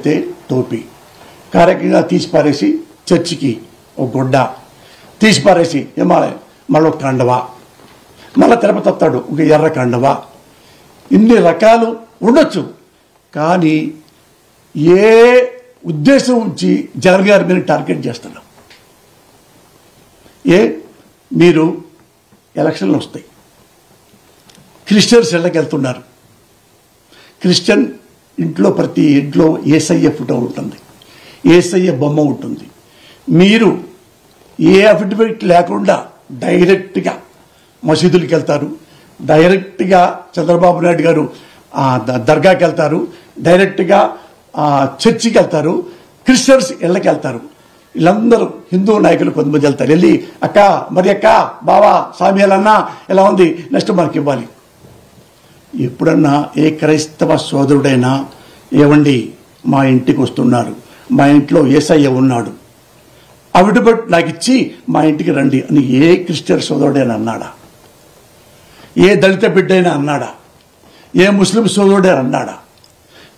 వెళ్తే టోపీ కార్యక్రమంగా తీసి పారేసి చర్చికి ఒక గుడ్డ తీసి పారేసి హిమాలయం మళ్ళీ ఒక కండవా మళ్ళీ తిరుపతి వస్తాడు ఒక ఎర్ర కండవా ఇన్ని రకాలు ఉండొచ్చు. కానీ ఏ ఉద్దేశం ఉంచి జగన్ గారి మీద టార్గెట్ చేస్తున్నాం? మీరు ఎలక్షన్లు వస్తాయి, క్రిస్టియన్స్ ఇళ్ళకి వెళ్తున్నారు, క్రిస్టియన్ ఇంట్లో ప్రతి ఇంట్లో యేసయ్య ఫోటో ఉంటుంది, యేసయ్య బొమ్మ ఉంటుంది. మీరు ఏ అఫిడవిట్ లేకుండా డైరెక్ట్గా మసీదులకు వెళ్తారు, డైరెక్ట్గా చంద్రబాబు నాయుడు గారు దర్గాకి వెళ్తారు, డైరెక్ట్గా చర్చికి వెళ్తారు, క్రిస్టియన్స్ ఇళ్ళకి వెళ్తారు. వీళ్ళందరూ హిందూ నాయకులు కొంతమంది వెళ్తారు. వెళ్ళి అక్క మరి అక్క బావా సామ్యాలన్నా ఎలా ఉంది నెక్స్ట్ మనకి ఇవ్వాలి. ఎప్పుడన్నా ఏ క్రైస్తవ సోదరుడైనా ఏవండి మా ఇంటికి వస్తున్నారు, మా ఇంట్లో యేసయ్య ఉన్నాడు, అవిడబట్ నాకు ఇచ్చి మా ఇంటికి రండి అని ఏ క్రిస్టియన్ సోదరుడైనా అన్నాడా? ఏ దళిత బిడ్డైనా అన్నాడా? ఏ ముస్లిం సోదరుడైనా అన్నాడా?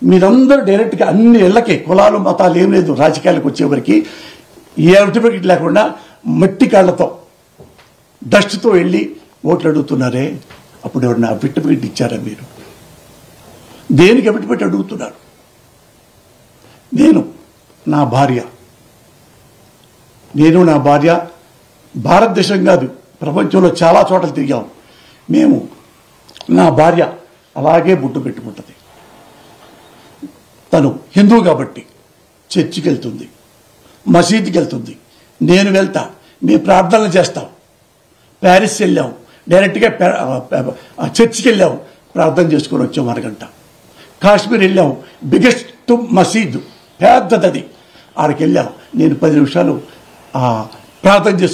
మీరందరూ డైరెక్ట్గా అన్ని ఇళ్ళకి కులాలు మతాలు ఏం లేదు, రాజకీయాలకు వచ్చేవరికి ఏ అవిటిపెట్టి లేకుండా మట్టి కాళ్లతో డస్ట్తో వెళ్ళి ఓట్లు అడుగుతున్నారే. అప్పుడు ఎవరన్నా అవిటిపెట్టి ఇచ్చారా? మీరు దేనికి అవిటిపెట్టి అడుగుతున్నారు? నేను నా భార్య భారతదేశం కాదు ప్రపంచంలో చాలా చోట్ల తిరిగాం మేము. నా భార్య అలాగే బొట్టు పెట్టుకుంటుంది. తను హిందూ కాబట్టి చర్చికి వెళ్తుంది, మసీదుకి వెళ్తుంది, నేను వెళ్తా, మేము ప్రార్థనలు చేస్తాం. ప్యారిస్ వెళ్ళాం, డైరెక్ట్గా చర్చికి వెళ్ళాం, ప్రార్థన చేసుకొని వచ్చాం అరగంట. కాశ్మీర్ వెళ్ళాం, బిగ్గెస్ట్ మసీదు పెద్దది, ఆడికి వెళ్ళాం. నేను 10 నిమిషాలు ప్రార్థన చేసుకుని